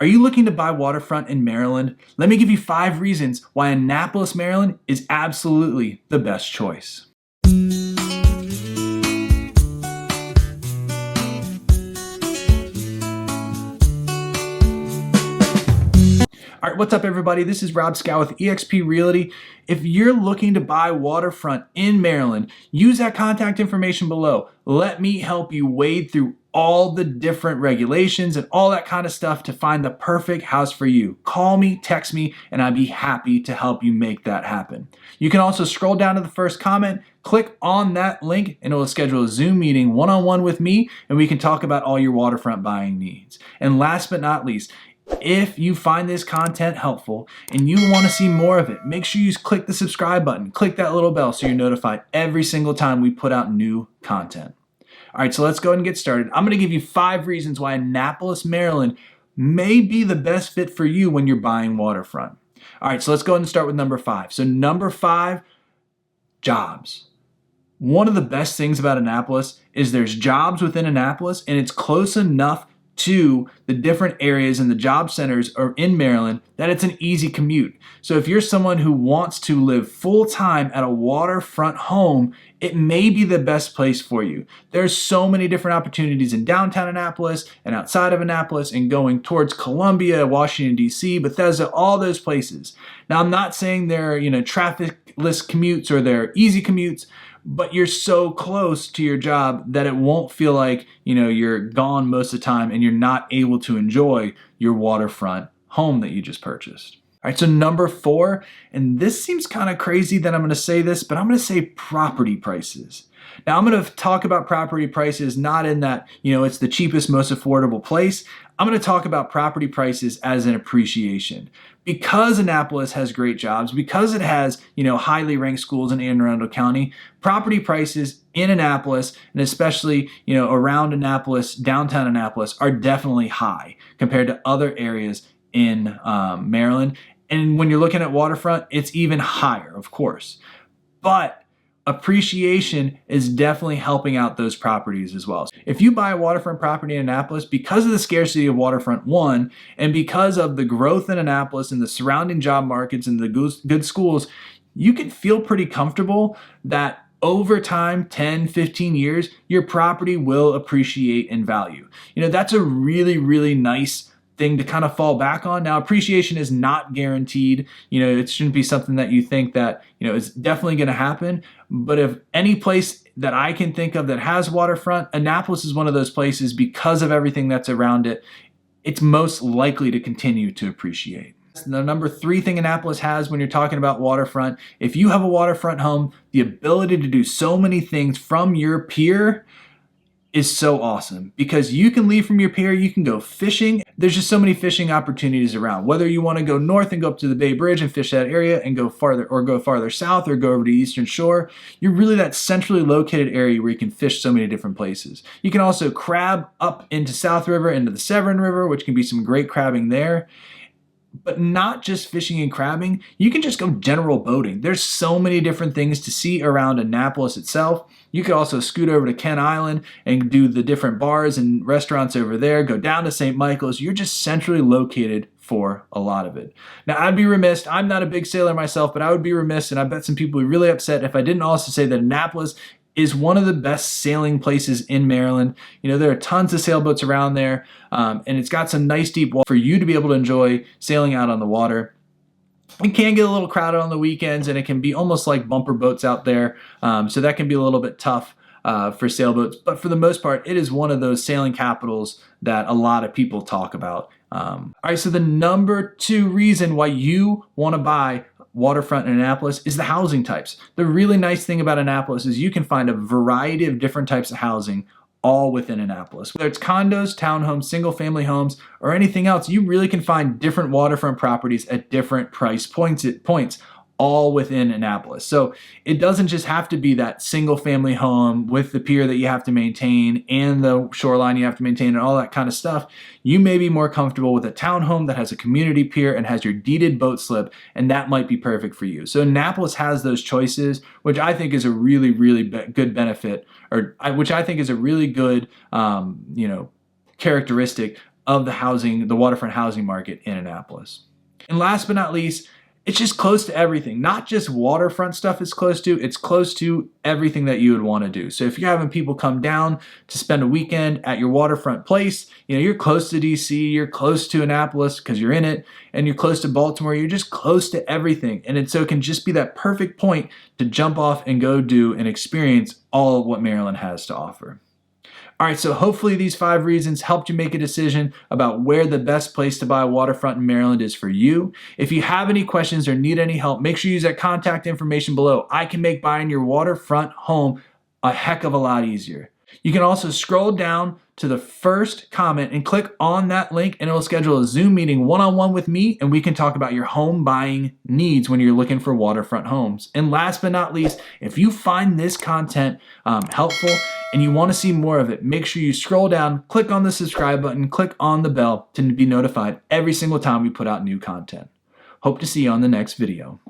Are you looking to buy waterfront in Maryland? Let me give you 5 reasons why Annapolis, Maryland is absolutely the best choice. All right, what's up everybody? This is Rob Schou with eXp Realty. If you're looking to buy waterfront in Maryland, use that contact information below. Let me help you wade through all the different regulations and all that kind of stuff to find the perfect house for you. Call me, text me, and I'd be happy to help you make that happen. You can also scroll down to the first comment, click on that link, and it will schedule a Zoom meeting one-on-one with me, and we can talk about all your waterfront buying needs. And last but not least, if you find this content helpful and you want to see more of it, make sure you click the subscribe button, click that little bell so you're notified every single time we put out new content. All right, so let's go ahead and get started. I'm going to give you 5 reasons why Annapolis, Maryland may be the best fit for you when you're buying waterfront. All right, so let's go ahead and start with number 5. So number 5, jobs. One of the best things about Annapolis is there's jobs within Annapolis and it's close enough to the different areas and the job centers are in Maryland that it's an easy commute. So if you're someone who wants to live full-time at a waterfront home, it may be the best place for you. There's so many different opportunities in downtown Annapolis and outside of Annapolis and going towards Columbia, Washington, D.C., Bethesda, all those places. Now, I'm not saying they're, traffic-less commutes or they're easy commutes, but you're so close to your job that it won't feel like, you're gone most of the time and you're not able to enjoy your waterfront home that you just purchased. All right, so number 4, and this seems kind of crazy that I'm going to say this, but I'm going to say property prices. Now, I'm going to talk about property prices not in that, it's the cheapest, most affordable place. I'm going to talk about property prices as an appreciation. Because Annapolis has great jobs, because it has, highly ranked schools in Anne Arundel County, property prices in Annapolis, and especially, around Annapolis, downtown Annapolis, are definitely high compared to other areas in Maryland. And when you're looking at waterfront, it's even higher, of course. But appreciation is definitely helping out those properties as well. If you buy a waterfront property in Annapolis, because of the scarcity of waterfront, one, and because of the growth in Annapolis and the surrounding job markets and the good schools, you can feel pretty comfortable that over time, 10, 15 years, your property will appreciate in value. That's a really, really nice thing to kind of fall back on. Now, appreciation is not guaranteed. It shouldn't be something that you think that, is definitely going to happen. But if any place that I can think of that has waterfront, Annapolis is one of those places because of everything that's around it, it's most likely to continue to appreciate. The number 3 thing Annapolis has when you're talking about waterfront, if you have a waterfront home, the ability to do so many things from your pier is so awesome because you can leave from your pier, you can go fishing. There's just so many fishing opportunities around. Whether you want to go north and go up to the Bay Bridge and fish that area and go farther south or go over to the Eastern Shore, you're really that centrally located area where you can fish so many different places. You can also crab up into South River, into the Severn River, which can be some great crabbing there. But not just fishing and crabbing, you can just go general boating. There's so many different things to see around Annapolis itself. You could also scoot over to Kent Island and do the different bars and restaurants over there, go down to St. Michael's. You're just centrally located for a lot of it. Now, I'd be remiss, I'm not a big sailor myself, but I would be remiss, and I bet some people would be really upset if I didn't also say that Annapolis is one of the best sailing places in Maryland. There are tons of sailboats around there, and it's got some nice deep water for you to be able to enjoy sailing out on the water. It can get a little crowded on the weekends, and it can be almost like bumper boats out there, so that can be a little bit tough for sailboats. But for the most part, it is one of those sailing capitals that a lot of people talk about. All right, so the number 2 reason why you want to buy waterfront in Annapolis is the housing types. The really nice thing about Annapolis is you can find a variety of different types of housing all within Annapolis. Whether it's condos, townhomes, single family homes, or anything else, you really can find different waterfront properties at different price points all within Annapolis. So it doesn't just have to be that single family home with the pier that you have to maintain and the shoreline you have to maintain and all that kind of stuff. You may be more comfortable with a townhome that has a community pier and has your deeded boat slip, and that might be perfect for you. So Annapolis has those choices, which I think is a really, really good benefit, which I think is a really good, characteristic of the waterfront housing market in Annapolis. And last but not least, it's just close to everything. Not just waterfront stuff it's close to everything that you would want to do. So if you're having people come down to spend a weekend at your waterfront place, you're close to DC, you're close to Annapolis because you're in it, and you're close to Baltimore, you're just close to everything. And so it can just be that perfect point to jump off and go do and experience all of what Maryland has to offer. All right, so hopefully these 5 reasons helped you make a decision about where the best place to buy a waterfront in Maryland is for you. If you have any questions or need any help, make sure you use that contact information below. I can make buying your waterfront home a heck of a lot easier. You can also scroll down to the first comment and click on that link, and it will schedule a Zoom meeting one-on-one with me, and we can talk about your home buying needs when you're looking for waterfront homes. And last but not least, if you find this content helpful and you want to see more of it, make sure you scroll down, click on the subscribe button, click on the bell to be notified every single time we put out new content. Hope to see you on the next video.